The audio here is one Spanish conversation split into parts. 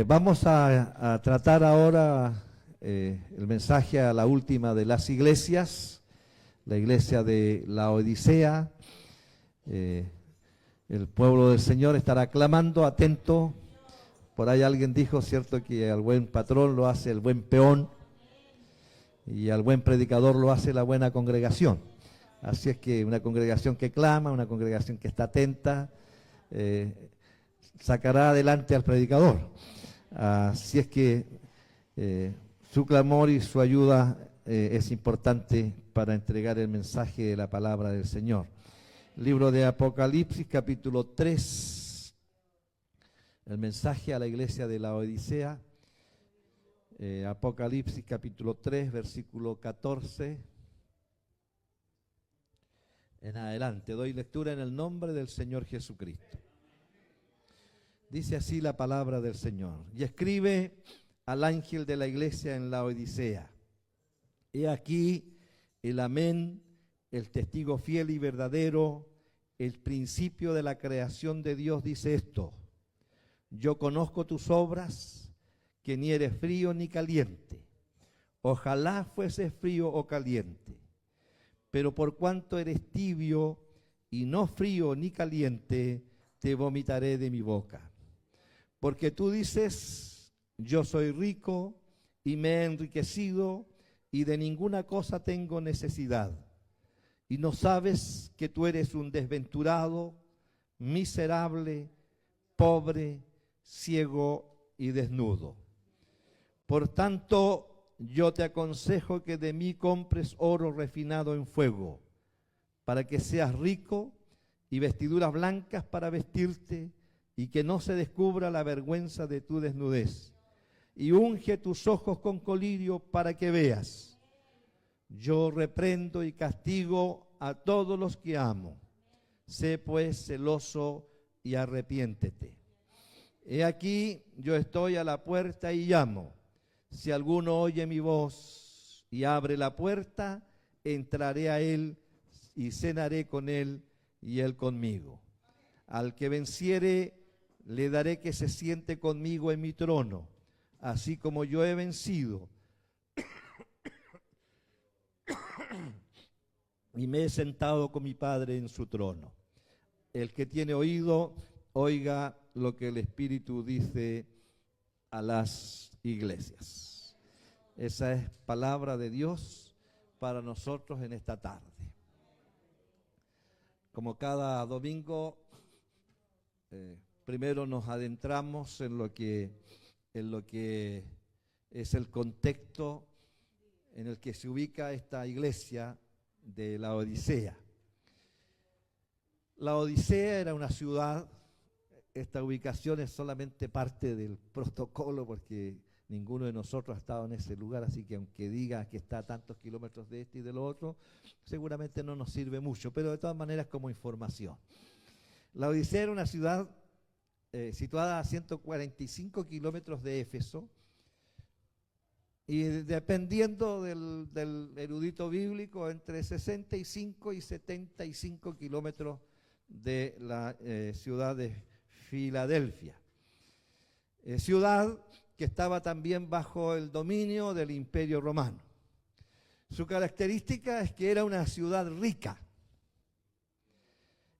Vamos a tratar ahora el mensaje a la última de las iglesias, la iglesia de Laodicea. El pueblo del Señor estará clamando, atento. Por ahí alguien dijo, cierto, que al buen patrón lo hace el buen peón y al buen predicador lo hace la buena congregación. Así es que una congregación que clama, una congregación que está atenta, sacará adelante al predicador. Así es que su clamor y su ayuda es importante para entregar el mensaje de la palabra del Señor. Libro de Apocalipsis, capítulo 3, el mensaje a la iglesia de Laodicea. Apocalipsis, capítulo 3, versículo 14 en adelante. Doy lectura en el nombre del Señor Jesucristo. Dice así la palabra del Señor. Y escribe al ángel de la iglesia en Laodicea: he aquí el amén, el testigo fiel y verdadero, el principio de la creación de Dios, dice esto: yo conozco tus obras, que ni eres frío ni caliente. Ojalá fueses frío o caliente. Pero por cuanto eres tibio y no frío ni caliente, te vomitaré de mi boca. Porque tú dices, yo soy rico y me he enriquecido y de ninguna cosa tengo necesidad. Y no sabes que tú eres un desventurado, miserable, pobre, ciego y desnudo. Por tanto, yo te aconsejo que de mí compres oro refinado en fuego, para que seas rico, y vestiduras blancas para vestirte, y que no se descubra la vergüenza de tu desnudez. Y unge tus ojos con colirio para que veas. Yo reprendo y castigo a todos los que amo. Sé pues celoso y arrepiéntete. He aquí, yo estoy a la puerta y llamo. Si alguno oye mi voz y abre la puerta, entraré a él y cenaré con él y él conmigo. Al que venciere, le daré que se siente conmigo en mi trono, así como yo he vencido y me he sentado con mi Padre en su trono. El que tiene oído, oiga lo que el Espíritu dice a las iglesias. Esa es palabra de Dios para nosotros en esta tarde. Como cada domingo, primero nos adentramos en lo que es el contexto en el que se ubica esta iglesia de Laodicea. Laodicea era una ciudad. Esta ubicación es solamente parte del protocolo porque ninguno de nosotros ha estado en ese lugar, así que aunque diga que está a tantos kilómetros de este y de lo otro, seguramente no nos sirve mucho, pero de todas maneras como información. Laodicea era una ciudad situada a 145 kilómetros de Éfeso, y dependiendo del erudito bíblico, entre 65 y 75 kilómetros de la ciudad de Filadelfia. Ciudad que estaba también bajo el dominio del Imperio Romano. Su característica es que era una ciudad rica.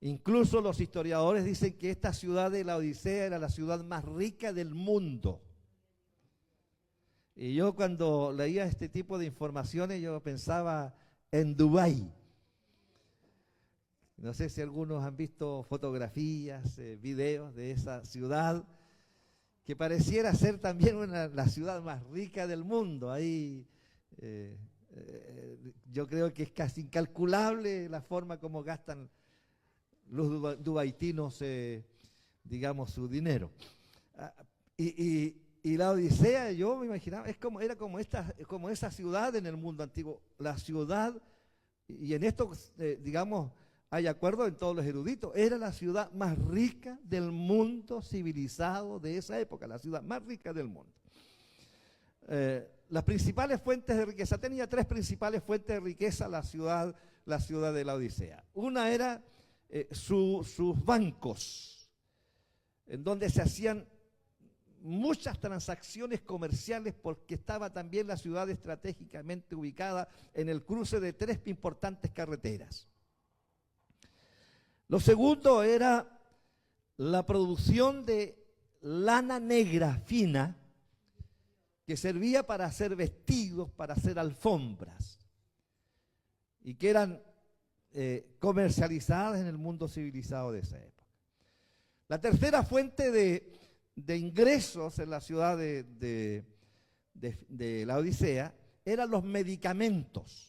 Incluso los historiadores dicen que esta ciudad de Laodicea era la ciudad más rica del mundo. Y yo cuando leía este tipo de informaciones, yo pensaba en Dubái. No sé si algunos han visto fotografías, videos de esa ciudad, que pareciera ser también la ciudad más rica del mundo. Ahí yo creo que es casi incalculable la forma como gastan los dubaitinos, digamos, su dinero. Y la Odisea, yo me imaginaba, era como esa ciudad en el mundo antiguo, la ciudad, y en esto, digamos, hay acuerdo en todos los eruditos, era la ciudad más rica del mundo civilizado de esa época, la ciudad más rica del mundo. Las principales fuentes de riqueza, tenía tres principales fuentes de riqueza la ciudad de la Odisea. Una era sus bancos, en donde se hacían muchas transacciones comerciales porque estaba también la ciudad estratégicamente ubicada en el cruce de tres importantes carreteras. Lo segundo era la producción de lana negra fina que servía para hacer vestidos, para hacer alfombras y que eran comercializadas en el mundo civilizado de esa época. La tercera fuente de ingresos en la ciudad de Laodicea eran los medicamentos.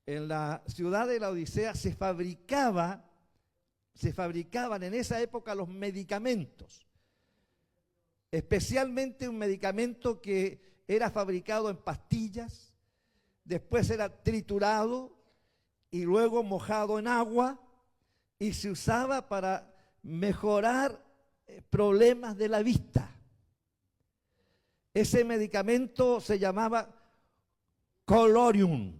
En la ciudad de Laodicea se fabricaban en esa época los medicamentos, especialmente un medicamento que era fabricado en pastillas, después era triturado y luego mojado en agua y se usaba para mejorar problemas de la vista. Ese medicamento se llamaba colorium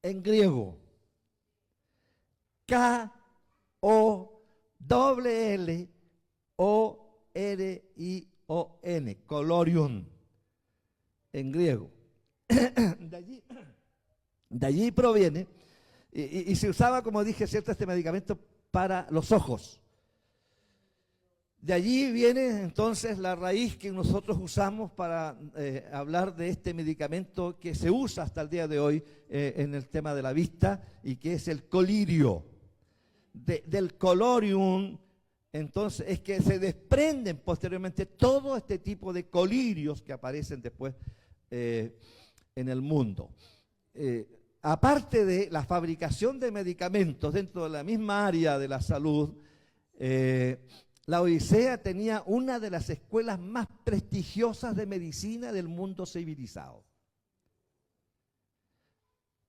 en griego. K-O-L-L-O-R-I-O-N, colorium en griego. De allí proviene, y se usaba, como dije, ¿cierto?, este medicamento para los ojos. De allí viene entonces la raíz que nosotros usamos para hablar de este medicamento que se usa hasta el día de hoy en el tema de la vista y que es el colirio. Del colorium, entonces, es que se desprenden posteriormente todo este tipo de colirios que aparecen después en el mundo. Aparte de la fabricación de medicamentos dentro de la misma área de la salud, Laodicea tenía una de las escuelas más prestigiosas de medicina del mundo civilizado.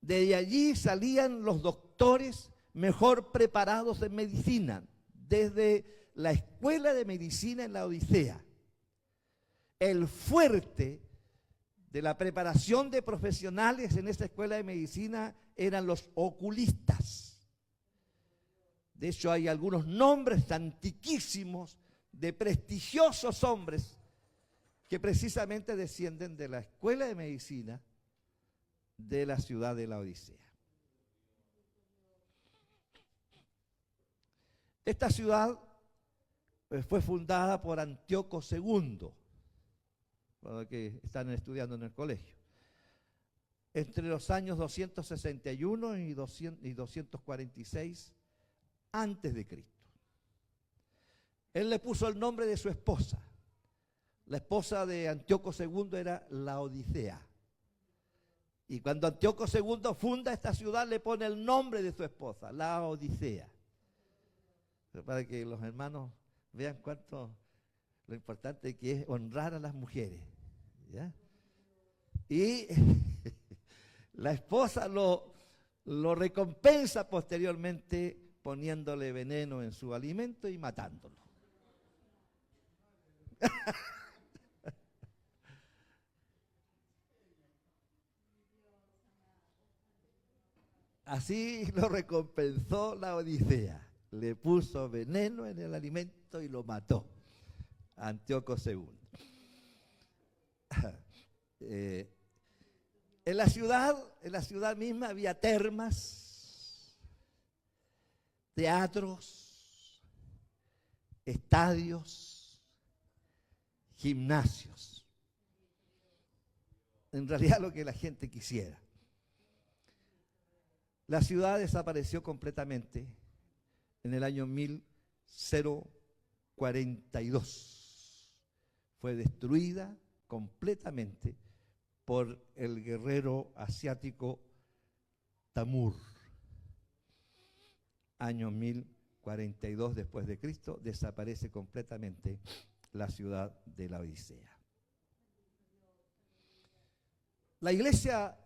De allí salían los doctores mejor preparados en medicina, desde la escuela de medicina en Laodicea. El fuerte de la preparación de profesionales en esta escuela de medicina eran los oculistas. De hecho, hay algunos nombres antiquísimos de prestigiosos hombres que precisamente descienden de la escuela de medicina de la ciudad de Laodicea. Esta ciudad fue fundada por Antíoco II, para los que están estudiando en el colegio, entre los años 261 y 246 antes de Cristo. Él le puso el nombre de su esposa. La esposa de Antíoco II era Laodicea. Y cuando Antíoco II funda esta ciudad, le pone el nombre de su esposa, Laodicea. Para que los hermanos vean cuánto lo importante que es honrar a las mujeres, ¿ya? Y la esposa lo recompensa posteriormente poniéndole veneno en su alimento y matándolo. Así lo recompensó Laodicea. Le puso veneno en el alimento y lo mató. Antíoco II. En la ciudad misma había termas, teatros, estadios, gimnasios. En realidad lo que la gente quisiera. La ciudad desapareció completamente en el año 1042. Fue destruida completamente por el guerrero asiático Tamur. Año 1042 después de Cristo, desaparece completamente la ciudad de Laodicea. La iglesia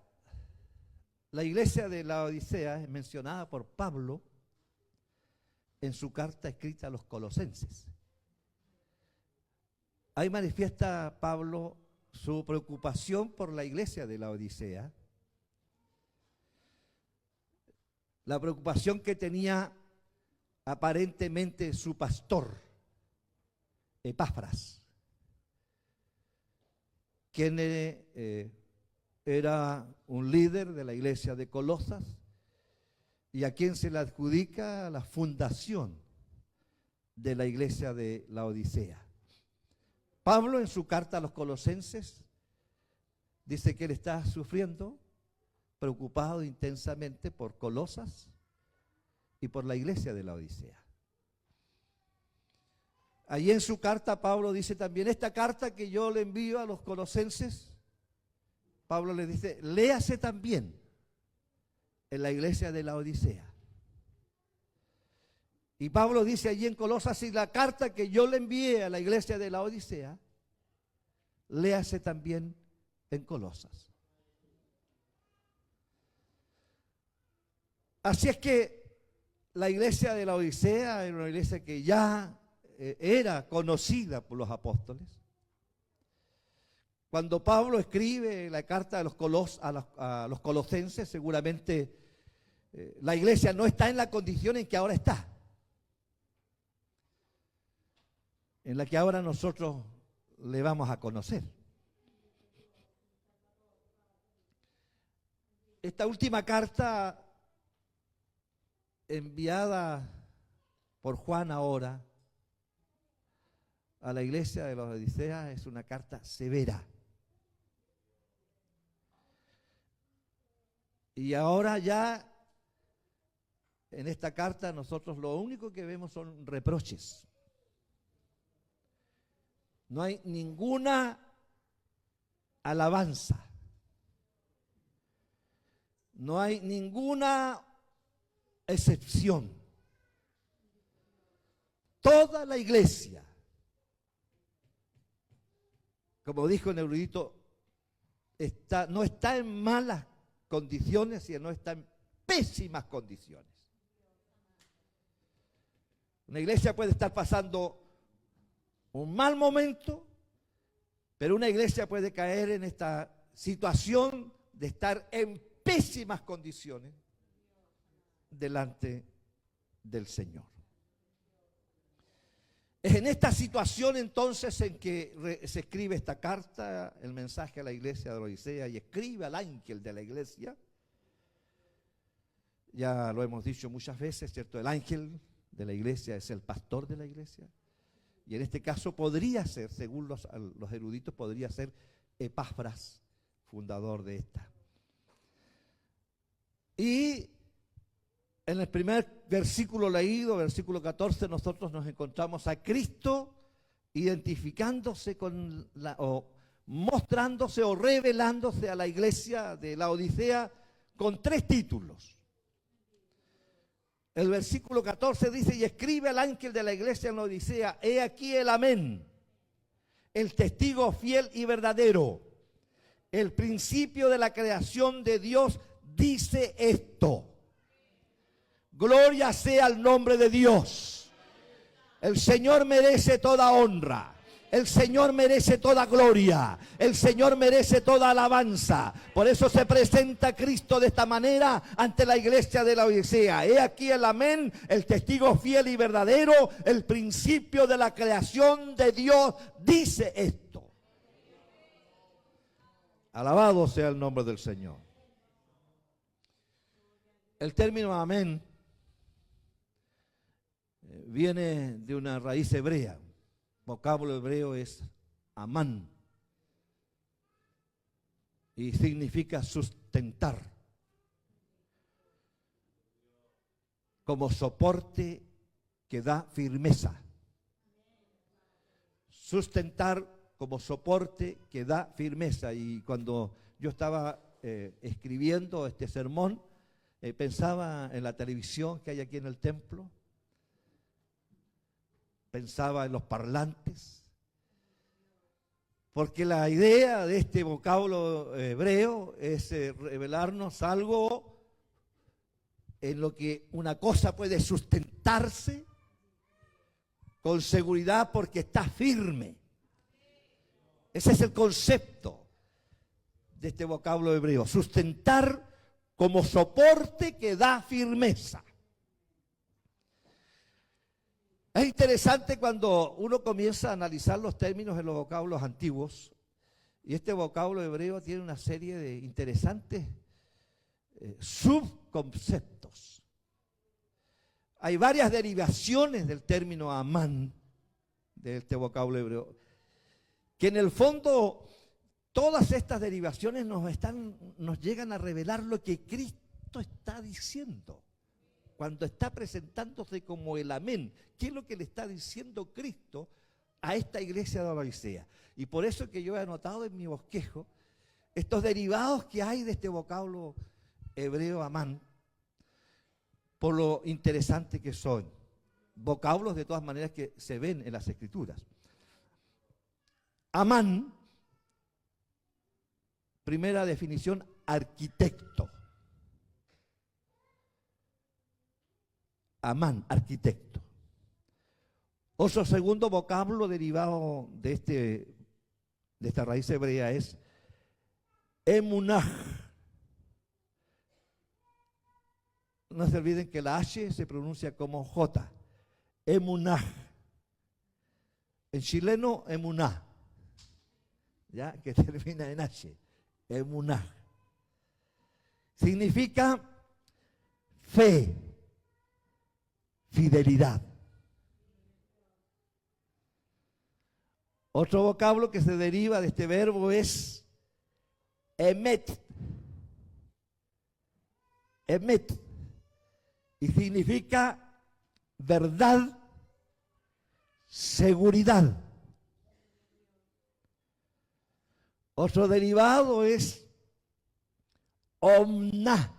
de Laodicea es mencionada por Pablo en su carta escrita a los colosenses. Ahí manifiesta Pablo su preocupación por la iglesia de Laodicea, la preocupación que tenía aparentemente su pastor, Epafras. quien era un líder de la iglesia de Colosas y a quien se le adjudica la fundación de la iglesia de Laodicea. Pablo, en su carta a los colosenses, dice que él está sufriendo, preocupado intensamente por Colosas y por la iglesia de Laodicea. Allí en su carta Pablo dice también, esta carta que yo le envío a los colosenses, Pablo le dice, léase también en la iglesia de Laodicea. Y Pablo dice allí en Colosas, y la carta que yo le envié a la iglesia de Laodicea, léase también en Colosas. Así es que la iglesia de Laodicea era una iglesia que ya era conocida por los apóstoles. Cuando Pablo escribe la carta a los colosenses, seguramente la iglesia no está en la condición en que ahora está, en la que ahora nosotros le vamos a conocer. Esta última carta enviada por Juan ahora a la iglesia de Laodicea es una carta severa. Y ahora ya en esta carta nosotros lo único que vemos son reproches. No hay ninguna alabanza. No hay ninguna excepción. Toda la iglesia, como dijo el erudito, no está en malas condiciones, sino está en pésimas condiciones. Una iglesia puede estar pasando un mal momento, pero una iglesia puede caer en esta situación de estar en pésimas condiciones delante del Señor. Es en esta situación entonces en que se escribe esta carta, el mensaje a la iglesia de Laodicea, y escribe al ángel de la iglesia. Ya lo hemos dicho muchas veces, ¿cierto? El ángel de la iglesia es el pastor de la iglesia. Y en este caso podría ser, según los eruditos, podría ser Epafras, fundador de esta. Y en el primer versículo leído, versículo 14, nosotros nos encontramos a Cristo identificándose o mostrándose o revelándose a la iglesia de Laodicea con 3 títulos. El versículo 14 dice, y escribe al ángel de la iglesia en Laodicea, he aquí el amén, el testigo fiel y verdadero, el principio de la creación de Dios dice esto. Gloria sea al nombre de Dios. El Señor merece toda honra. El Señor merece toda gloria. El Señor merece toda alabanza. Por eso se presenta Cristo de esta manera ante la iglesia de Laodicea. He aquí el amén, el testigo fiel y verdadero, el principio de la creación de Dios dice esto. Alabado sea el nombre del Señor. El término amén viene de una raíz hebrea. Vocablo hebreo es amán y significa sustentar, como soporte que da firmeza. Sustentar como soporte que da firmeza. Y cuando yo estaba escribiendo este sermón, pensaba en la televisión que hay aquí en el templo. Pensaba en los parlantes, porque la idea de este vocablo hebreo es revelarnos algo en lo que una cosa puede sustentarse con seguridad porque está firme. Ese es el concepto de este vocablo hebreo, sustentar como soporte que da firmeza. Es interesante cuando uno comienza a analizar los términos en los vocablos antiguos Y este vocablo hebreo tiene una serie de interesantes subconceptos. Hay varias derivaciones del término Amán, de este vocablo hebreo, que en el fondo todas estas derivaciones nos llegan a revelar lo que Cristo está diciendo cuando está presentándose como el Amén. ¿Qué es lo que le está diciendo Cristo a esta iglesia de Odisea? Y por eso que yo he anotado en mi bosquejo estos derivados que hay de este vocablo hebreo Amán, por lo interesante que son. Vocablos de todas maneras que se ven en las Escrituras. Amán, primera definición, arquitecto. Amán, arquitecto. Otro segundo vocablo derivado de esta raíz hebrea es emunaj. No se olviden que la H se pronuncia como J. Emunaj. En chileno, emuná, ya, que termina en H. Emunaj. Significa fe, fidelidad. Otro vocablo que se deriva de este verbo es emet. Emet. Y significa verdad, seguridad. Otro derivado es omna.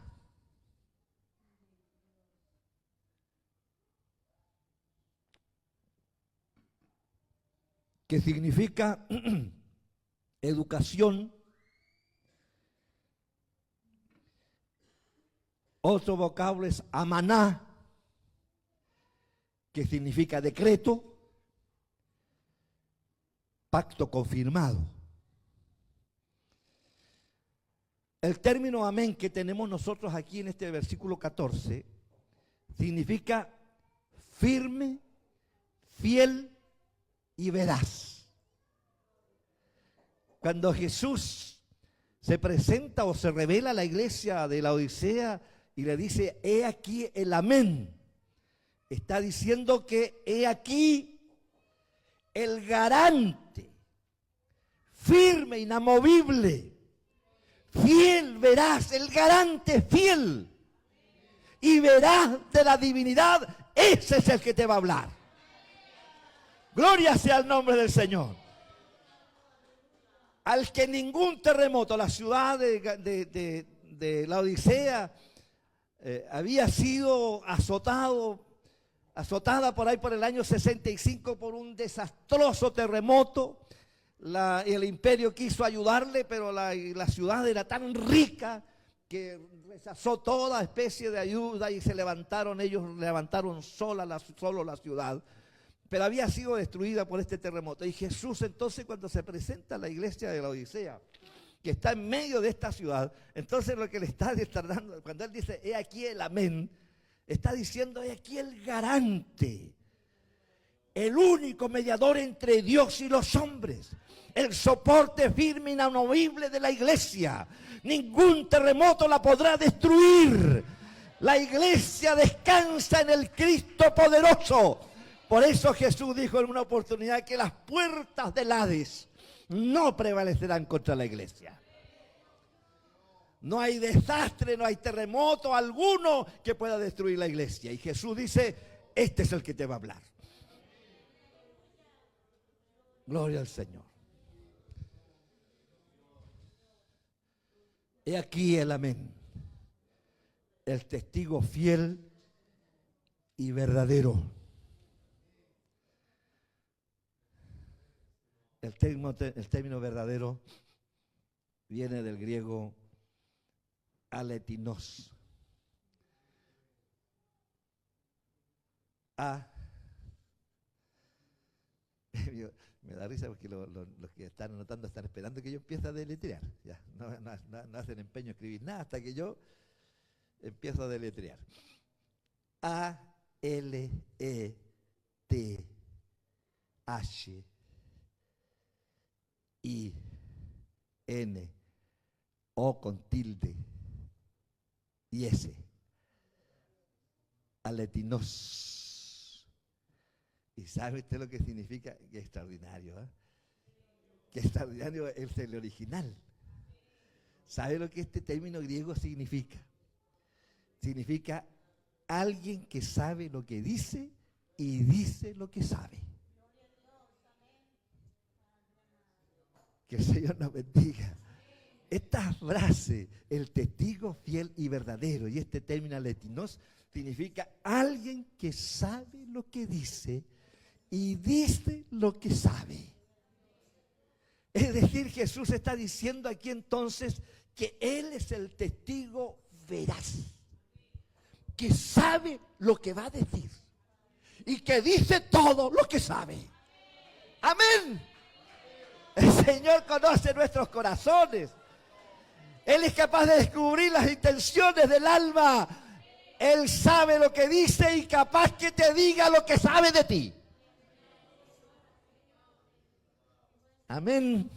Que significa educación. Otro vocablo es amaná, que significa decreto, pacto confirmado. El término amén que tenemos nosotros aquí en este versículo 14 significa firme, fiel y veraz. Cuando Jesús se presenta o se revela a la iglesia de la Odisea y le dice, he aquí el amén, está diciendo que he aquí el garante, firme, inamovible, fiel, veraz, el garante fiel y veraz de la divinidad, ese es el que te va a hablar. Gloria sea el nombre del Señor. Al que ningún terremoto, la ciudad de la Odisea había sido azotada por ahí por el año 65 por un desastroso terremoto. El imperio quiso ayudarle, pero la ciudad era tan rica que rechazó toda especie de ayuda y ellos levantaron solo la ciudad. Pero había sido destruida por este terremoto. Y Jesús entonces, cuando se presenta a la iglesia de la Odisea, que está en medio de esta ciudad, entonces lo que le está dando, cuando él dice, he aquí el amén, está diciendo, he aquí el garante, el único mediador entre Dios y los hombres, el soporte firme e inamovible de la iglesia. Ningún terremoto la podrá destruir. La iglesia descansa en el Cristo poderoso. Por eso Jesús dijo en una oportunidad que las puertas del Hades no prevalecerán contra la iglesia. No hay desastre, no hay terremoto alguno que pueda destruir la iglesia. Y Jesús dice, este es el que te va a hablar. Gloria al Señor. He aquí el amén, el testigo fiel y verdadero. El término verdadero viene del griego aletinos. Me da risa porque los que están anotando están esperando que yo empiece a deletrear. Ya, no hacen empeño a escribir nada hasta que yo empiezo a deletrear. A-L-E-T-H-I-N-O-S. N, O con tilde y S. Aletinos. ¿Y sabe usted lo que significa? Qué extraordinario, ¿eh? Qué extraordinario es el original. ¿Sabe lo que este término griego significa? Significa alguien que sabe lo que dice y dice lo que sabe. Que el Señor nos bendiga. Esta frase, el testigo fiel y verdadero, y este término aletinos, significa alguien que sabe lo que dice y dice lo que sabe. Es decir, Jesús está diciendo aquí entonces que Él es el testigo veraz, que sabe lo que va a decir y que dice todo lo que sabe. Amén. El Señor conoce nuestros corazones. Él es capaz de descubrir las intenciones del alma. Él sabe lo que dice y capaz que te diga lo que sabe de ti. Amén.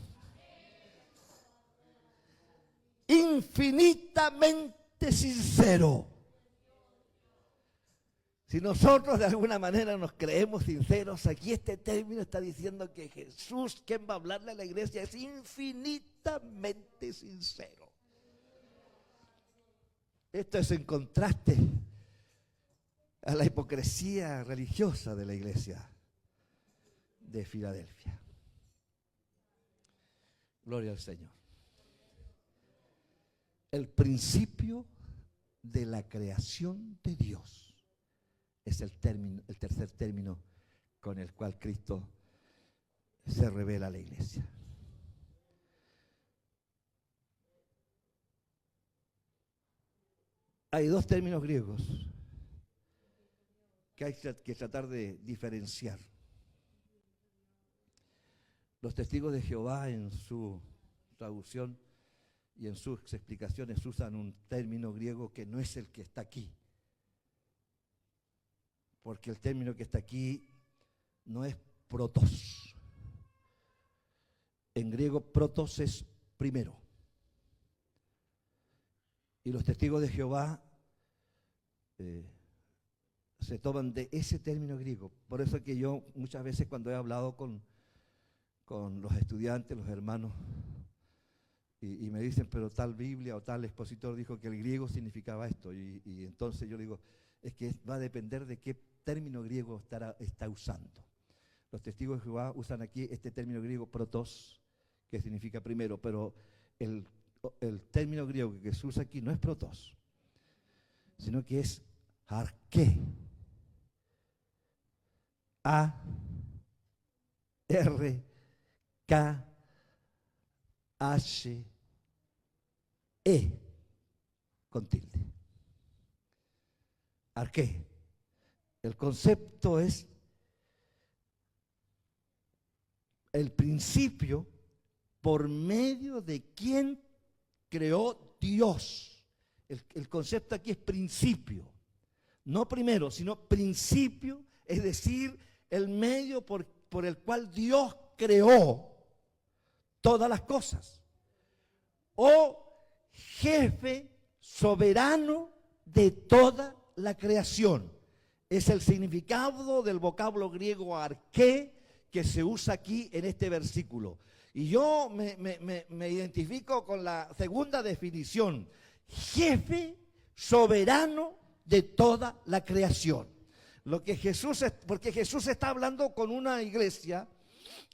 Infinitamente sincero. Si nosotros de alguna manera nos creemos sinceros, aquí este término está diciendo que Jesús, quien va a hablarle a la iglesia, es infinitamente sincero. Esto es en contraste a la hipocresía religiosa de la iglesia de Filadelfia. Gloria al Señor. El principio de la creación de Dios es el tercer término con el cual Cristo se revela a la iglesia. Hay dos términos griegos que hay que tratar de diferenciar. Los testigos de Jehová en su traducción y en sus explicaciones usan un término griego que no es el que está aquí. Porque el término que está aquí no es protos. En griego protos es primero. Y los testigos de Jehová se toman de ese término griego. Por eso es que yo muchas veces cuando he hablado con los estudiantes, los hermanos, y me dicen, pero tal Biblia o tal expositor dijo que el griego significaba esto. Y entonces yo digo, es que va a depender de qué término griego está usando. Los testigos de Jehová usan aquí este término griego protos, que significa primero, pero el término griego que se usa aquí no es protos, sino que es arqué. A-R-K-H-E con tilde. Arqué. El concepto es el principio por medio de quien creó Dios. El concepto aquí es principio. No primero, sino principio, es decir, el medio por el cual Dios creó todas las cosas. O jefe soberano de toda la creación. Es el significado del vocablo griego arqué que se usa aquí en este versículo. Y yo me identifico con la segunda definición, jefe soberano de toda la creación. Porque Jesús está hablando con una iglesia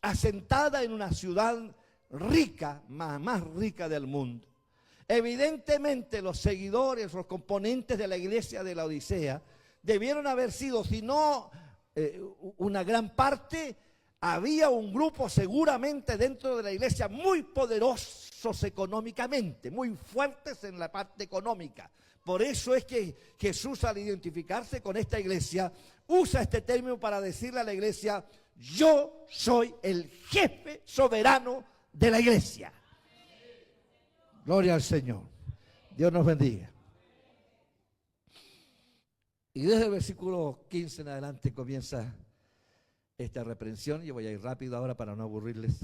asentada en una ciudad rica, más rica del mundo. Evidentemente los seguidores, los componentes de la iglesia de la Odisea debieron haber sido, si no una gran parte, había un grupo seguramente dentro de la iglesia muy poderosos económicamente, muy fuertes en la parte económica. Por eso es que Jesús, al identificarse con esta iglesia, usa este término para decirle a la iglesia: yo soy el jefe soberano de la iglesia. Gloria al Señor. Dios nos bendiga. Y desde el versículo 15 en adelante comienza esta reprensión. Yo voy a ir rápido ahora para no aburrirles.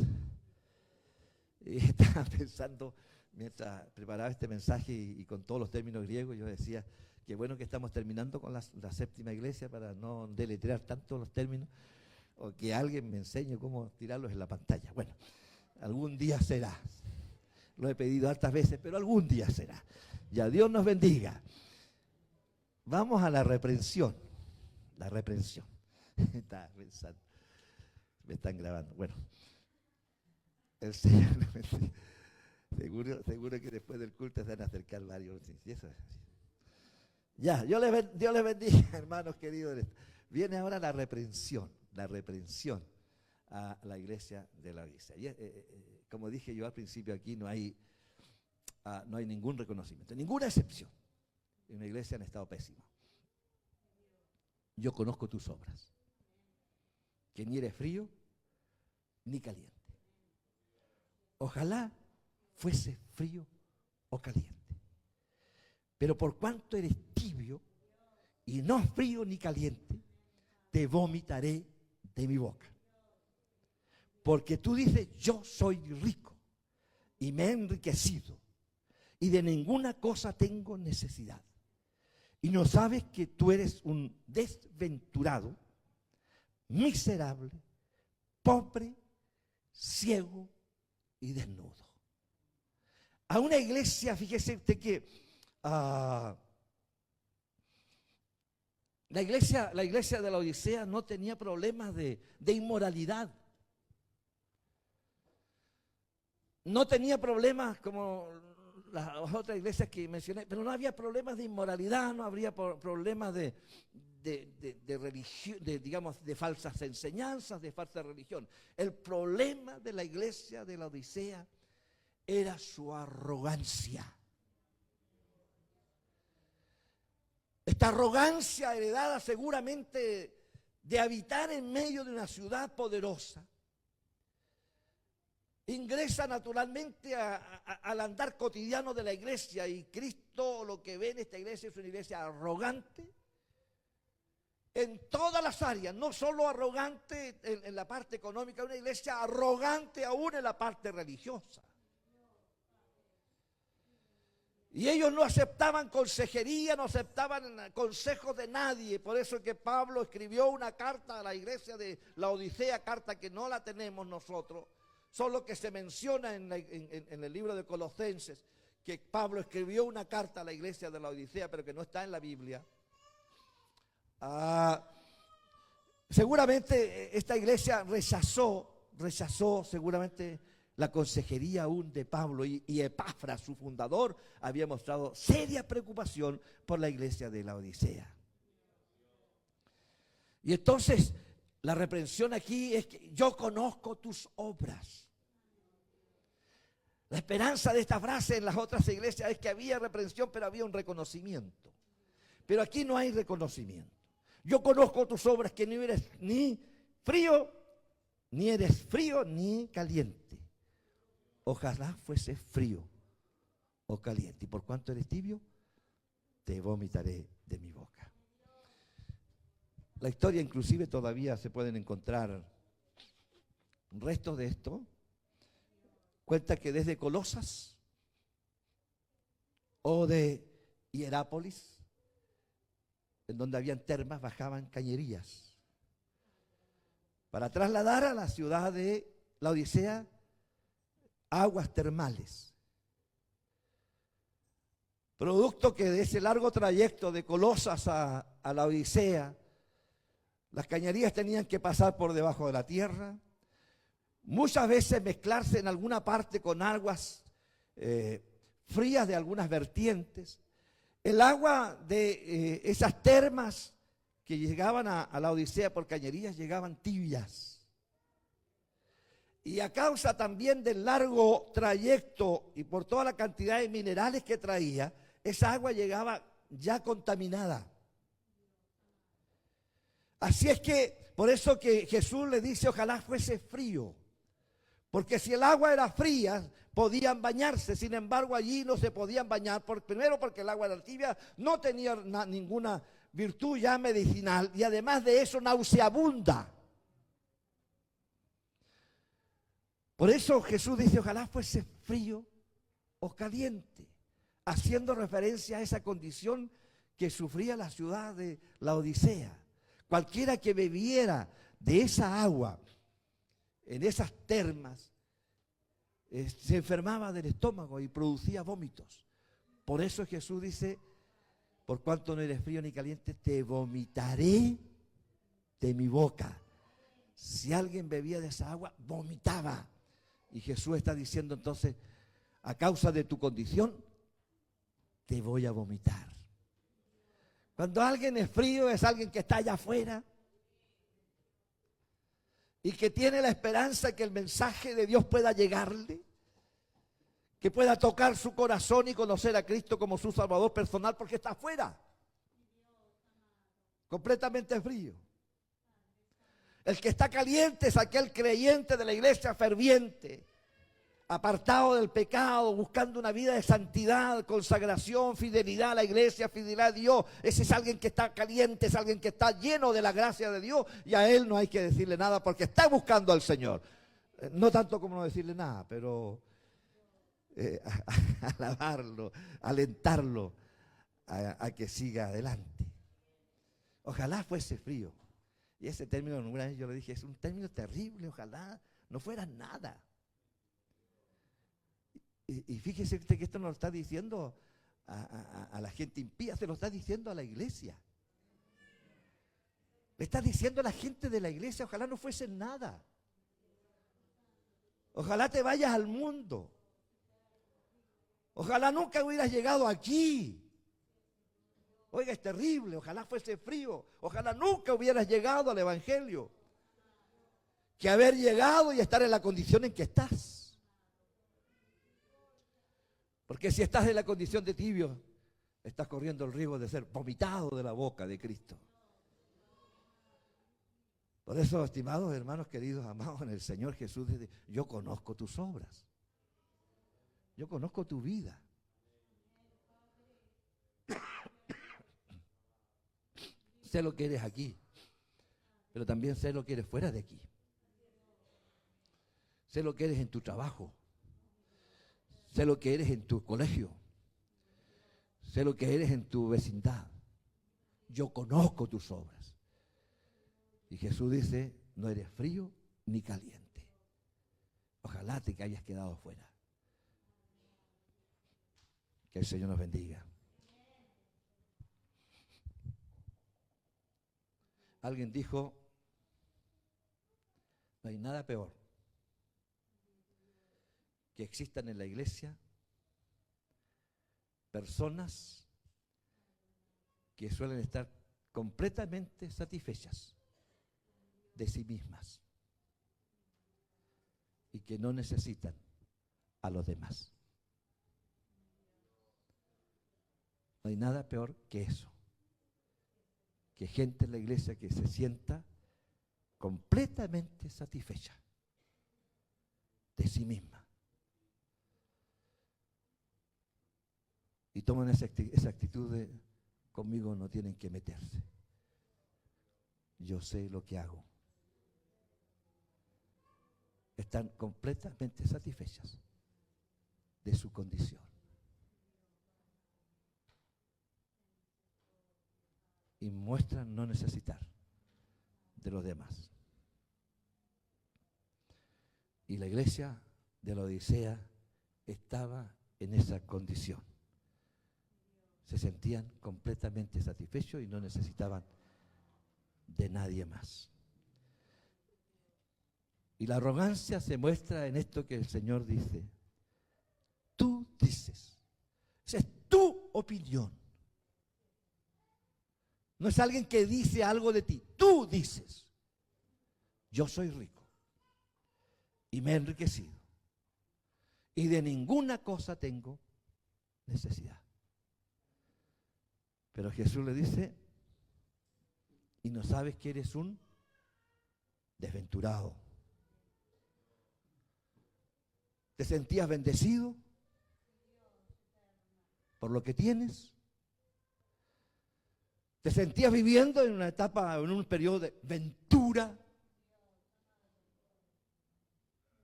Y estaba pensando, mientras preparaba este mensaje y con todos los términos griegos, yo decía, qué bueno que estamos terminando con la séptima iglesia para no deletrear tanto los términos, o que alguien me enseñe cómo tirarlos en la pantalla. Bueno, algún día será. Lo he pedido hartas veces, pero algún día será. Ya, Dios nos bendiga. Vamos a la reprensión. La reprensión. Estaba pensando. Me están grabando. Bueno, el Señor nos bendiga. Seguro que después del culto se van a acercar varios. Sí, eso es así. Ya, Dios les bendiga, hermanos queridos. Viene ahora la reprensión a la iglesia de la Odisea. Como dije yo al principio, aquí no hay ningún reconocimiento, ninguna excepción. En la iglesia han estado pésimos. Yo conozco tus obras, que ni eres frío ni caliente. Ojalá fuese frío o caliente. Pero por cuanto eres tibio y no frío ni caliente, te vomitaré de mi boca. Porque tú dices, yo soy rico y me he enriquecido y de ninguna cosa tengo necesidad. Y no sabes que tú eres un desventurado, miserable, pobre, ciego y desnudo. A una iglesia, fíjese usted que la iglesia de la Odisea no tenía problemas de inmoralidad. No tenía problemas como las otras iglesias que mencioné, pero no había problemas de inmoralidad, no habría problemas de religión, digamos, de falsas enseñanzas, de falsa religión. El problema de la iglesia de la Odisea era su arrogancia. Esta arrogancia heredada seguramente de habitar en medio de una ciudad poderosa, ingresa naturalmente al andar cotidiano de la iglesia, y Cristo lo que ve en esta iglesia es una iglesia arrogante en todas las áreas, no solo arrogante en la parte económica, una iglesia arrogante aún en la parte religiosa. Y ellos no aceptaban consejería, no aceptaban consejos de nadie. Por eso es que Pablo escribió una carta a la iglesia de la Odisea, carta que no la tenemos nosotros, solo que se menciona en el libro de Colosenses, que Pablo escribió una carta a la iglesia de la Odisea, pero que no está en la Biblia. Seguramente esta iglesia rechazó seguramente la consejería aún de Pablo, y Epafras, su fundador, había mostrado seria preocupación por la iglesia de la Odisea. Y entonces la reprensión aquí es que yo conozco tus obras. La esperanza de esta frase en las otras iglesias es que había reprensión, pero había un reconocimiento. Pero aquí no hay reconocimiento. Yo conozco tus obras, que no eres ni frío ni caliente. Ojalá fuese frío o caliente. Y por cuanto eres tibio, te vomitaré de mi boca. La historia inclusive todavía se pueden encontrar restos de esto. Cuenta que desde Colosas o de Hierápolis, en donde habían termas, bajaban cañerías para trasladar a la ciudad de la Odisea aguas termales. Producto que de ese largo trayecto de Colosas a la Odisea, las cañerías tenían que pasar por debajo de la tierra, muchas veces mezclarse en alguna parte con aguas frías de algunas vertientes. El agua de esas termas que llegaban a la Odisea por cañerías llegaban tibias. Y a causa también del largo trayecto y por toda la cantidad de minerales que traía, esa agua llegaba ya contaminada. Así es que, por eso que Jesús le dice, ojalá fuese frío. Porque si el agua era fría, podían bañarse. Sin embargo, allí no se podían bañar. Primero porque el agua era tibia, no tenía ninguna virtud ya medicinal. Y además de eso, nauseabunda. Por eso Jesús dice, ojalá fuese frío o caliente, haciendo referencia a esa condición que sufría la ciudad de Laodicea. Cualquiera que bebiera de esa agua en esas termas se enfermaba del estómago y producía vómitos. Por eso Jesús dice, por cuanto no eres frío ni caliente, te vomitaré de mi boca. Si alguien bebía de esa agua, vomitaba. Y Jesús está diciendo entonces, a causa de tu condición, te voy a vomitar. Cuando alguien es frío, es alguien que está allá afuera y que tiene la esperanza que el mensaje de Dios pueda llegarle, que pueda tocar su corazón y conocer a Cristo como su Salvador personal, porque está afuera, completamente frío. El que está caliente es aquel creyente de la iglesia ferviente, apartado del pecado, buscando una vida de santidad, consagración, fidelidad a la iglesia, fidelidad a Dios. Ese es alguien que está caliente, es alguien que está lleno de la gracia de Dios, y a él no hay que decirle nada porque está buscando al Señor. No tanto como no decirle nada, pero alabarlo, alentarlo a que siga adelante. Ojalá fuese frío. Y ese término, una vez yo le dije, es un término terrible, ojalá no fuera nada. Y fíjese usted que esto no lo está diciendo a la gente impía, se lo está diciendo a la iglesia. Le está diciendo a la gente de la iglesia, ojalá no fuese nada. Ojalá te vayas al mundo. Ojalá nunca hubieras llegado aquí. Oiga, es terrible, ojalá fuese frío, ojalá nunca hubieras llegado al evangelio, que haber llegado y estar en la condición en que estás. Porque si estás en la condición de tibio, estás corriendo el riesgo de ser vomitado de la boca de Cristo. Por eso, estimados hermanos queridos, amados en el Señor Jesús, yo conozco tus obras, yo conozco tu vida. Sé lo que eres aquí, pero también sé lo que eres fuera de aquí. Sé lo que eres en tu trabajo. Sé lo que eres en tu colegio. Sé lo que eres en tu vecindad. Yo conozco tus obras. Y Jesús dice, no eres frío ni caliente. Ojalá te hayas quedado fuera. Que el Señor nos bendiga. Alguien dijo, no hay nada peor que existan en la iglesia personas que suelen estar completamente satisfechas de sí mismas y que no necesitan a los demás. No hay nada peor que eso. Que gente en la iglesia que se sienta completamente satisfecha de sí misma. Y toman esa actitud de, conmigo no tienen que meterse. Yo sé lo que hago. Están completamente satisfechas de su condición. Y muestran no necesitar de los demás. Y la iglesia de la Odisea estaba en esa condición. Se sentían completamente satisfechos y no necesitaban de nadie más. Y la arrogancia se muestra en esto que el Señor dice. Tú dices. Esa es tu opinión. No es alguien que dice algo de ti. Tú dices, yo soy rico y me he enriquecido y de ninguna cosa tengo necesidad. Pero Jesús le dice, y no sabes que eres un desventurado. ¿Te sentías bendecido por lo que tienes? ¿Te sentías viviendo en una etapa, en un periodo de ventura?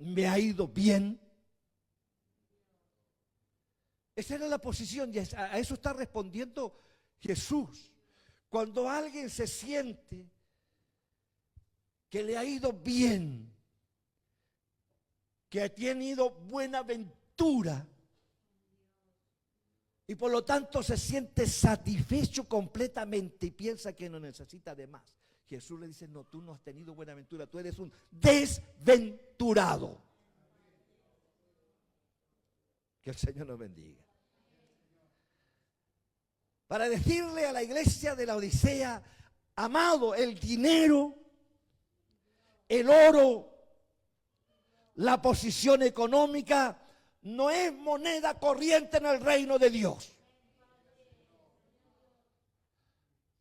me ha ido bien. Esa era la posición y a eso está respondiendo Jesús. Cuando alguien se siente que le ha ido bien, que ha tenido buena ventura y por lo tanto se siente satisfecho completamente y piensa que no necesita de más, Jesús le dice: no, tú no has tenido buena ventura, tú eres un desventurado. Que el Señor nos bendiga. Para decirle a la iglesia de la Odisea: amado, el dinero, el oro, la posición económica no es moneda corriente en el reino de Dios.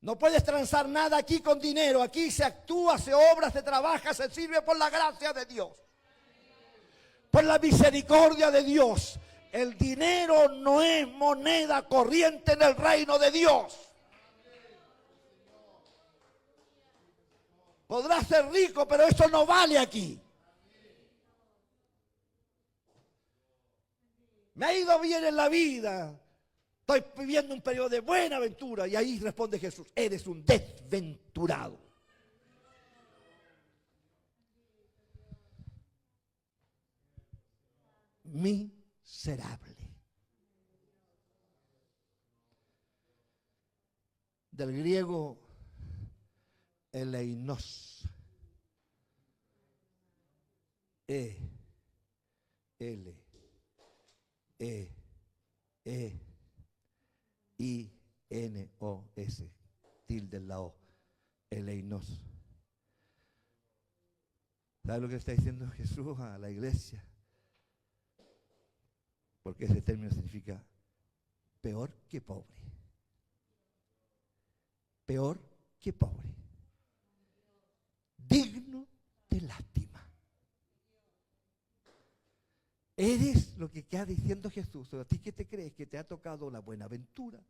No puedes transar nada aquí con dinero. Aquí se actúa, se obra, se trabaja, se sirve por la gracia de Dios, por la misericordia de Dios. El dinero no es moneda corriente en el reino de Dios. Podrás ser rico, pero eso no vale aquí. Me ha ido bien en la vida, estoy viviendo un periodo de buena aventura. Y ahí responde Jesús: eres un desventurado. Miserable. Del griego eleinos. E-L-E-I-N-O-S, tilde en la O, eleinos. ¿Sabe lo que está diciendo Jesús a la iglesia? Porque ese término significa peor que pobre. Peor que pobre. Digno de lástima. Eres lo que queda diciendo Jesús. ¿A ti qué te crees? Que te ha tocado la buena aventura.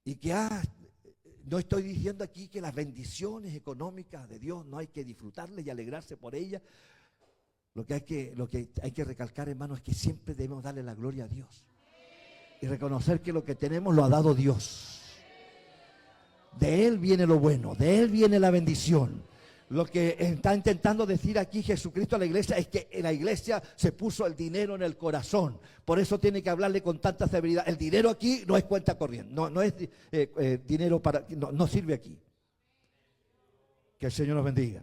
Y que no estoy diciendo aquí que las bendiciones económicas de Dios no hay que disfrutarlas y alegrarse por ellas. Lo que hay que recalcar, hermano, es que siempre debemos darle la gloria a Dios. Y reconocer que lo que tenemos lo ha dado Dios. De Él viene lo bueno, de Él viene la bendición. Lo que está intentando decir aquí Jesucristo a la iglesia es que la iglesia se puso el dinero en el corazón. Por eso tiene que hablarle con tanta severidad. El dinero aquí no es cuenta corriente, no es dinero para, no sirve aquí. Que el Señor nos bendiga.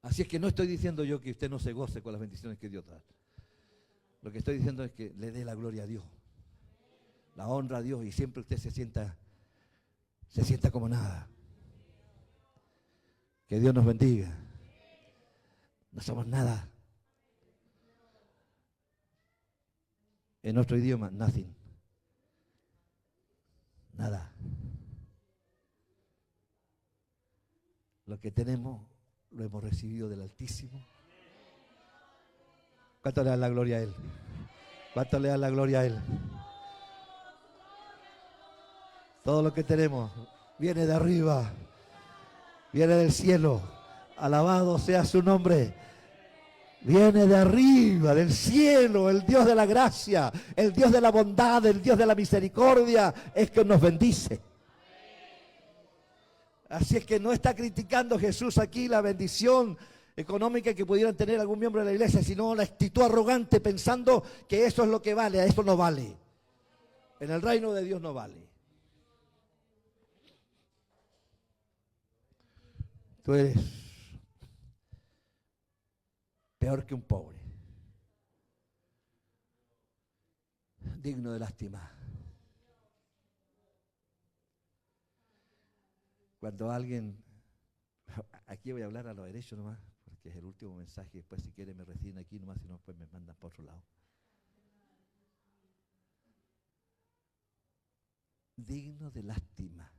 Así es que no estoy diciendo yo que usted no se goce con las bendiciones que Dios da. Lo que estoy diciendo es que le dé la gloria a Dios, la honra a Dios, y siempre usted se sienta como nada. Que Dios nos bendiga. No somos nada. En nuestro idioma, nothing. Nada. Lo que tenemos lo hemos recibido del Altísimo. ¿Cuánto le dan la gloria a Él? ¿Cuánto le dan la gloria a Él? Todo lo que tenemos viene de arriba, viene del cielo. Alabado sea su nombre. Viene de arriba, del cielo, el Dios de la gracia, el Dios de la bondad, el Dios de la misericordia, es que nos bendice. Así es que no está criticando Jesús aquí la bendición económica que pudieran tener algún miembro de la iglesia, sino la actitud arrogante pensando que eso es lo que vale. A eso no vale. En el reino de Dios no vale. Tú eres peor que un pobre, digno de lástima. Cuando alguien, aquí voy a hablar a lo derecho nomás, porque es el último mensaje, después si quieren me reciben aquí nomás, si no después me mandan por otro lado. Digno de lástima.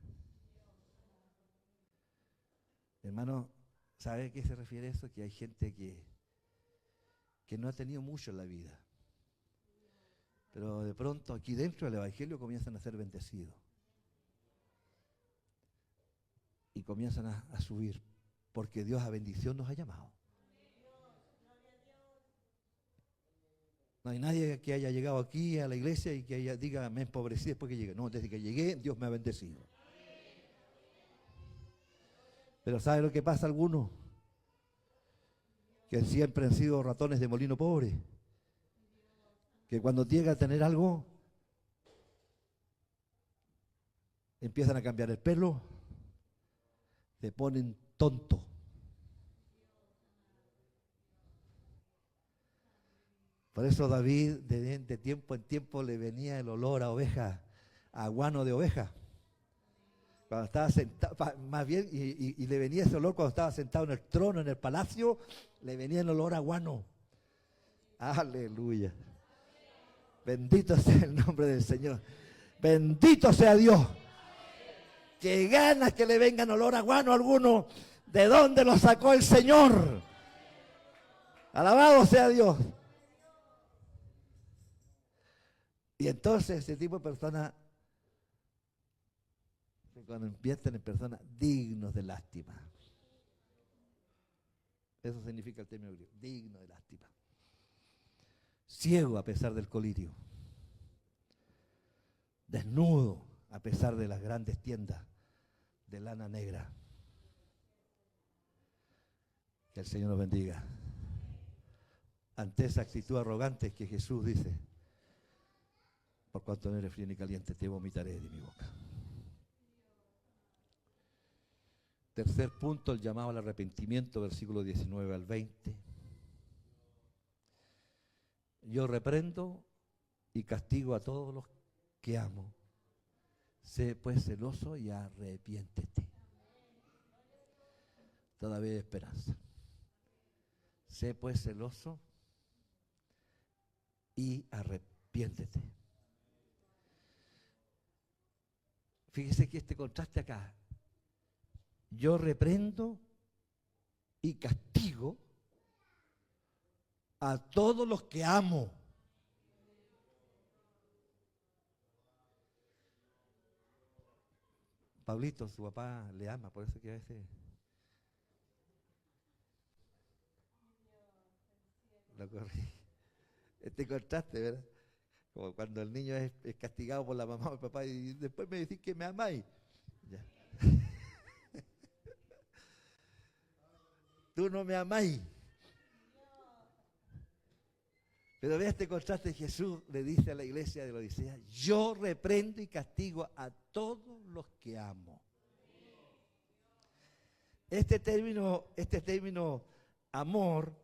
Hermano, ¿sabe a qué se refiere eso? Que hay gente que no ha tenido mucho en la vida, pero de pronto aquí dentro del Evangelio comienzan a ser bendecidos y comienzan a subir porque Dios a bendición nos ha llamado. No hay nadie que haya llegado aquí a la iglesia y que diga, me empobrecí después que llegué. No, desde que llegué, Dios me ha bendecido. Pero ¿sabe lo que pasa a algunos? Que siempre han sido ratones de molino pobre. Que cuando llega a tener algo, empiezan a cambiar el pelo, se ponen tontos. Por eso David de tiempo en tiempo le venía el olor a oveja, a guano de oveja. Cuando estaba sentado, más bien, y le venía ese olor cuando estaba sentado en el trono, en el palacio, le venía el olor a guano. Aleluya. Bendito sea el nombre del Señor. Bendito sea Dios. Qué ganas que le vengan olor a guano a alguno. ¿De dónde lo sacó el Señor? Alabado sea Dios. Y entonces ese tipo de personas se convierten en personas dignos de lástima. Eso significa el término griego, digno de lástima. Ciego a pesar del colirio. Desnudo a pesar de las grandes tiendas de lana negra. Que el Señor nos bendiga. Ante esa actitud arrogante que Jesús dice, por cuanto no eres frío ni caliente, te vomitaré de mi boca. Tercer punto, el llamado al arrepentimiento, versículo 19 al 20. Yo reprendo y castigo a todos los que amo. Sé pues celoso y arrepiéntete. Todavía hay esperanza. Sé pues celoso y arrepiéntete. Fíjese que este contraste acá. Yo reprendo y castigo a todos los que amo. Pablito, su papá le ama, por eso que a veces lo corrí. Este contraste, ¿verdad? Como cuando el niño es castigado por la mamá o el papá y después me decís que me amáis. Ya. Tú no me amáis. Pero vea este contraste, Jesús le dice a la iglesia de la Odisea, yo reprendo y castigo a todos los que amo. Este término amor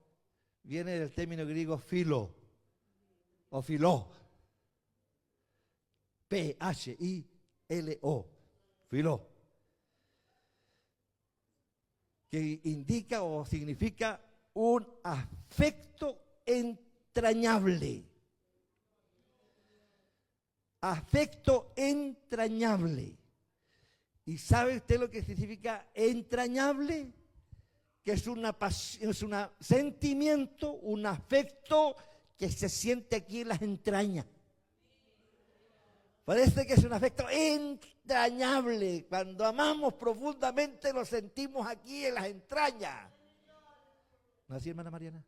viene del término griego philo o filó. P-H-I-L-O, filó. Que indica o significa un afecto entrañable. Afecto entrañable. ¿Y sabe usted lo que significa entrañable? Que es un sentimiento, un afecto que se siente aquí en las entrañas. Parece que es un afecto entrañable. Cuando amamos profundamente lo sentimos aquí en las entrañas. ¿No así, hermana Mariana?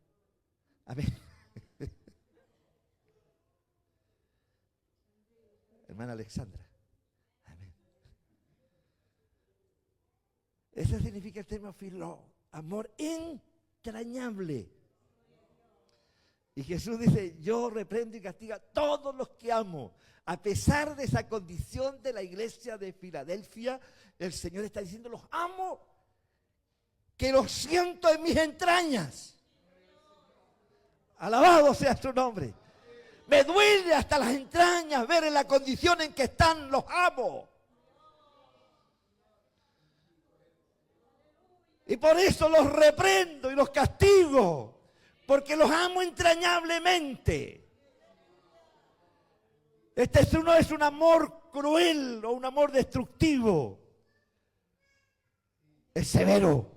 Amén. Hermana Alexandra. Amén. Eso significa el término filó, amor entrañable. Y Jesús dice, yo reprendo y castigo a todos los que amo. A pesar de esa condición de la iglesia de Filadelfia, el Señor está diciendo, los amo, que los siento en mis entrañas. Alabado sea su nombre. Me duele hasta las entrañas ver en la condición en que están, los amo. Y por eso los reprendo y los castigo, porque los amo entrañablemente. Este no es un amor cruel o un amor destructivo. Es severo,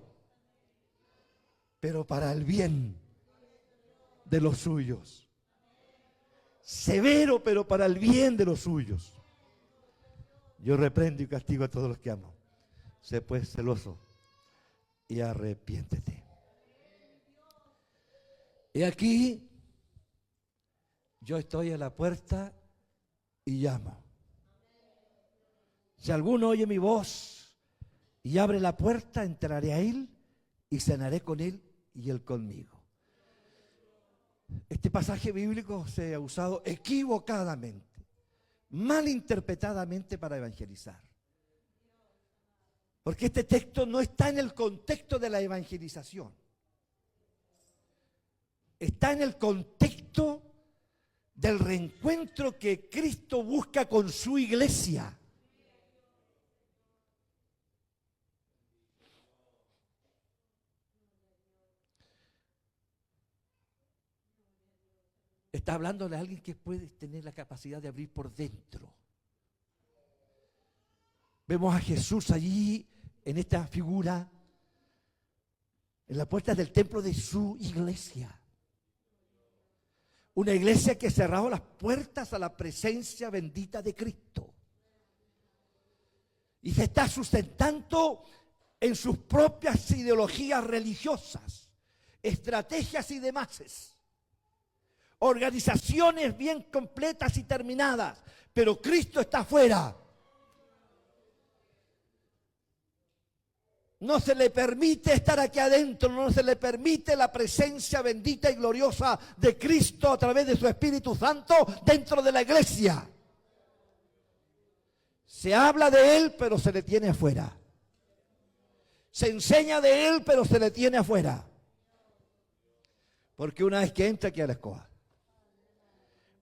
pero para el bien de los suyos. Severo, pero para el bien de los suyos. Yo reprendo y castigo a todos los que amo. Sé pues celoso y arrepiéntete. Y aquí yo estoy a la puerta y llamo. Si alguno oye mi voz y abre la puerta, entraré a él y cenaré con él y él conmigo. Este pasaje bíblico se ha usado equivocadamente, malinterpretadamente para evangelizar. Porque este texto no está en el contexto de la evangelización. Está en el contexto del reencuentro que Cristo busca con su iglesia. Está hablando de alguien que puede tener la capacidad de abrir por dentro. Vemos a Jesús allí en esta figura, en la puerta del templo de su iglesia. Una iglesia que cerraba las puertas a la presencia bendita de Cristo. Y se está sustentando en sus propias ideologías religiosas, estrategias y demás. Organizaciones bien completas y terminadas, pero Cristo está afuera. No se le permite estar aquí adentro, no se le permite la presencia bendita y gloriosa de Cristo a través de su Espíritu Santo dentro de la iglesia. Se habla de Él, pero se le tiene afuera. Se enseña de Él, pero se le tiene afuera. Porque una vez que entra, queda la escoba.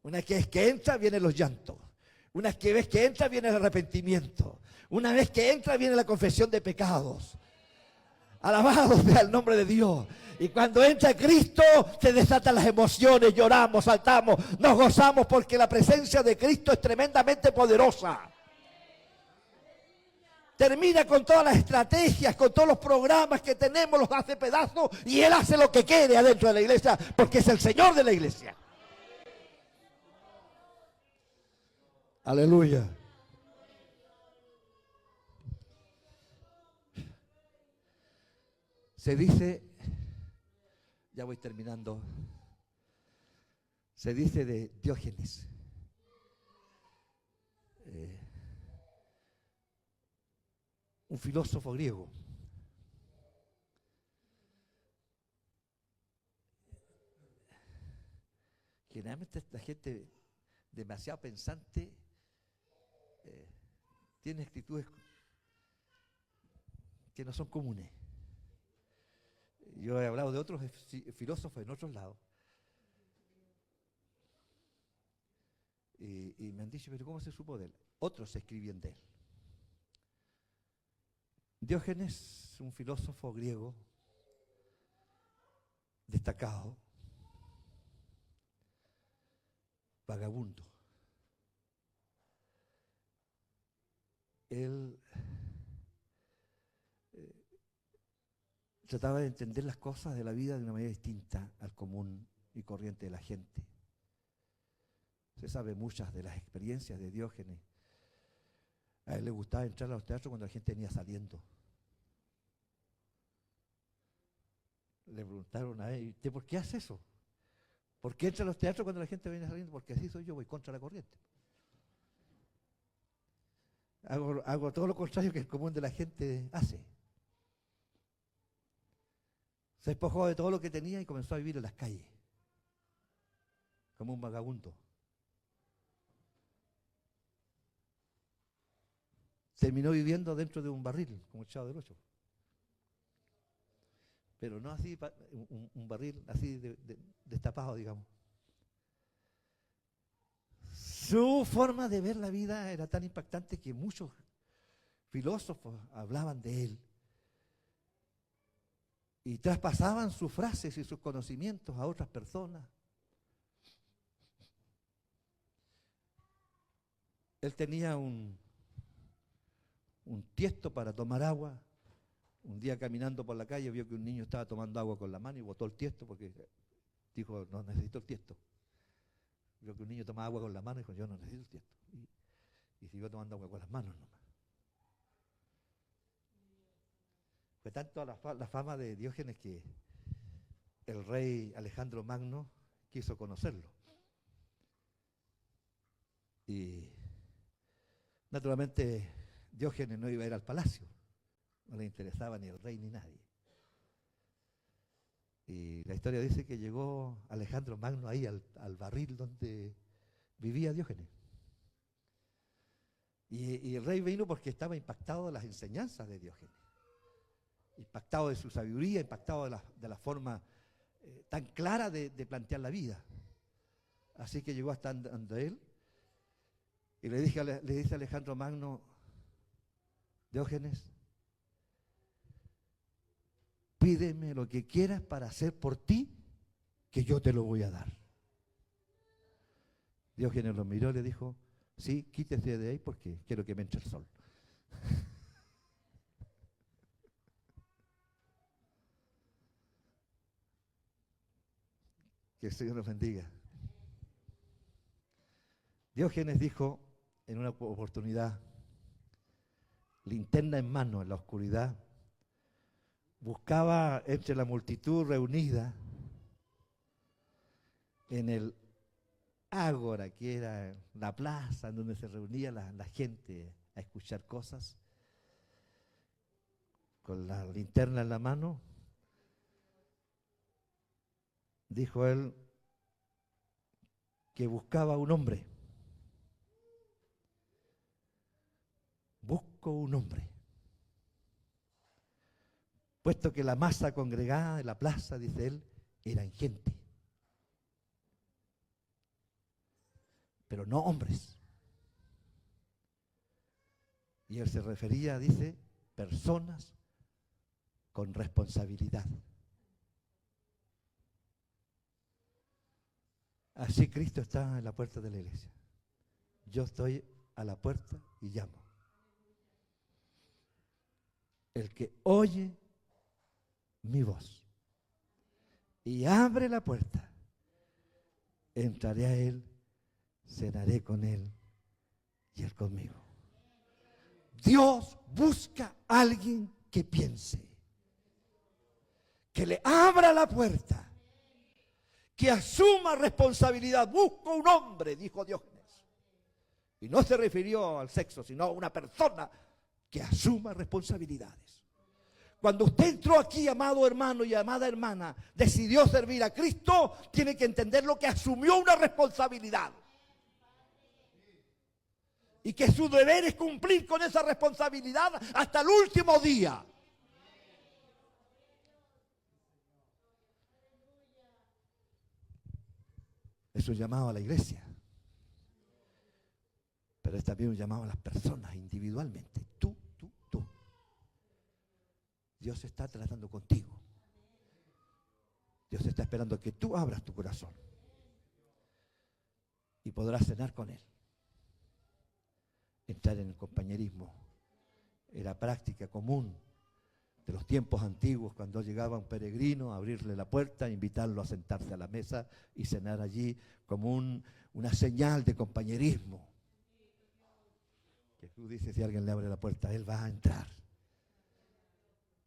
Una vez que entra, vienen los llantos. Una vez que entra, viene el arrepentimiento. Una vez que entra, viene la confesión de pecados. Alabado sea el nombre de Dios. Y cuando entra Cristo, se desatan las emociones, lloramos, saltamos, nos gozamos porque la presencia de Cristo es tremendamente poderosa. Termina con todas las estrategias, con todos los programas que tenemos, los hace pedazos y Él hace lo que quiere adentro de la iglesia porque es el Señor de la iglesia. Aleluya. Se dice, ya voy terminando, se dice de Diógenes, un filósofo griego, generalmente la gente demasiado pensante tiene actitudes que no son comunes. Yo he hablado de otros filósofos en otros lados. Y me han dicho, pero ¿cómo se supo de él? Otros escribían de él. Diógenes, un filósofo griego destacado, vagabundo. Él trataba de entender las cosas de la vida de una manera distinta al común y corriente de la gente. Se sabe muchas de las experiencias de Diógenes. A él le gustaba entrar a los teatros cuando la gente venía saliendo. Le preguntaron a él, ¿usted por qué hace eso? ¿Por qué entra a los teatros cuando la gente viene saliendo? Porque así soy yo, voy contra la corriente. Hago todo lo contrario que el común de la gente hace. Se despojó de todo lo que tenía y comenzó a vivir en las calles, como un vagabundo. Terminó viviendo dentro de un barril, como el Chavo del Ocho. Pero no así, un barril así destapado, digamos. Su forma de ver la vida era tan impactante que muchos filósofos hablaban de él. Y traspasaban sus frases y sus conocimientos a otras personas. Él tenía un tiesto para tomar agua. Un día caminando por la calle vio que un niño estaba tomando agua con la mano y botó el tiesto porque dijo, no necesito el tiesto. Vio que un niño tomaba agua con la mano y dijo, yo no necesito el tiesto. Y siguió tomando agua con las manos nomás. Fue tanto la fama de Diógenes que el rey Alejandro Magno quiso conocerlo. Y naturalmente Diógenes no iba a ir al palacio, no le interesaba ni el rey ni nadie. Y la historia dice que llegó Alejandro Magno ahí al barril donde vivía Diógenes. Y el rey vino porque estaba impactado de las enseñanzas de Diógenes, impactado de su sabiduría, impactado de la forma tan clara de plantear la vida. Así que llegó hasta ante él y le dice a Alejandro Magno: Diógenes, pídeme lo que quieras para hacer por ti, que yo te lo voy a dar. Diógenes lo miró y le dijo: sí, quítese de ahí porque quiero que me entre el sol. Que el Señor nos bendiga. Diógenes dijo en una oportunidad, linterna en mano en la oscuridad, buscaba entre la multitud reunida en el ágora, que era la plaza en donde se reunía la gente a escuchar cosas, con la linterna en la mano, dijo él que buscaba un hombre. Busco un hombre. Puesto que la masa congregada en la plaza, dice él, eran gente, pero no hombres. Y él se refería, dice, personas con responsabilidad. Así Cristo está en la puerta de la iglesia. Yo estoy a la puerta y llamo. El que oye mi voz y abre la puerta, entraré a él, cenaré con él y él conmigo. Dios busca a alguien que piense, que le abra la puerta, que asuma responsabilidad. Busco un hombre, dijo Diógenes. Y no se refirió al sexo, sino a una persona que asuma responsabilidades. Cuando usted entró aquí, amado hermano y amada hermana, decidió servir a Cristo, tiene que entender lo que asumió una responsabilidad. Y que su deber es cumplir con esa responsabilidad hasta el último día. Es un llamado a la iglesia, pero es también un llamado a las personas individualmente. Tú. Dios está tratando contigo. Dios está esperando que tú abras tu corazón y podrás cenar con Él. Entrar en el compañerismo, en la práctica común de los tiempos antiguos, cuando llegaba un peregrino, abrirle la puerta, invitarlo a sentarse a la mesa y cenar allí como una señal de compañerismo. Jesús dice: si alguien le abre la puerta, Él va a entrar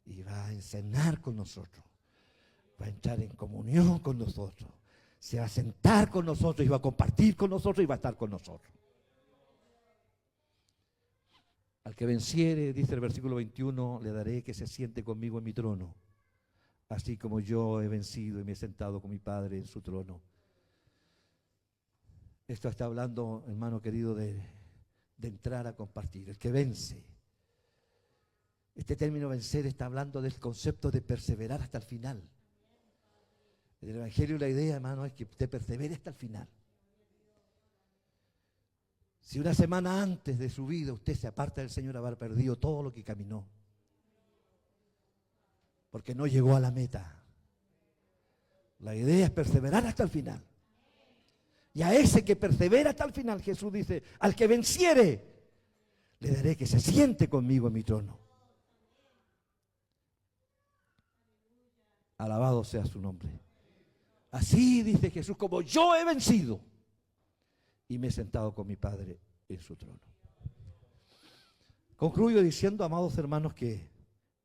y va a cenar con nosotros, va a entrar en comunión con nosotros, se va a sentar con nosotros y va a compartir con nosotros y va a estar con nosotros. Al que venciere, dice el versículo 21, le daré que se siente conmigo en mi trono, así como yo he vencido y me he sentado con mi Padre en su trono. Esto está hablando, hermano querido, de entrar a compartir. El que vence. Este término vencer está hablando del concepto de perseverar hasta el final. En el Evangelio la idea, hermano, es que usted persevere hasta el final. Si una semana antes de su vida usted se aparta del Señor, habrá perdido todo lo que caminó, porque no llegó a la meta. La idea es perseverar hasta el final. Y a ese que persevera hasta el final, Jesús dice: al que venciere, le daré que se siente conmigo en mi trono. Alabado sea su nombre. Así dice Jesús: como yo he vencido y me he sentado con mi Padre en su trono. Concluyo diciendo, amados hermanos, que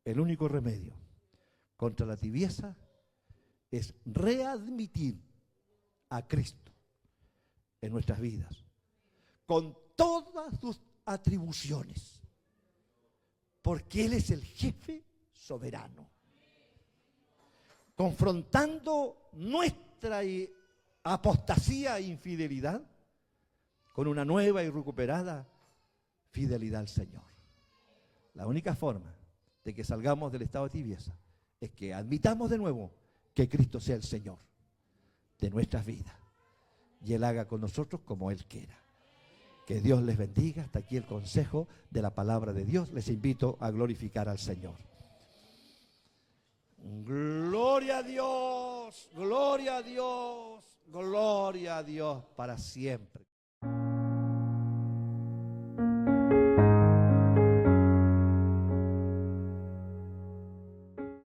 El único remedio contra la tibieza es readmitir a Cristo en nuestras vidas, con todas sus atribuciones, porque Él es el jefe soberano, confrontando nuestra apostasía e infidelidad con una nueva y recuperada fidelidad al Señor. La única forma de que salgamos del estado de tibieza es que admitamos de nuevo que Cristo sea el Señor de nuestras vidas y Él haga con nosotros como Él quiera. Que Dios les bendiga. Hasta aquí el consejo de la palabra de Dios. Les invito a glorificar al Señor. Gloria a Dios, gloria a Dios, gloria a Dios para siempre.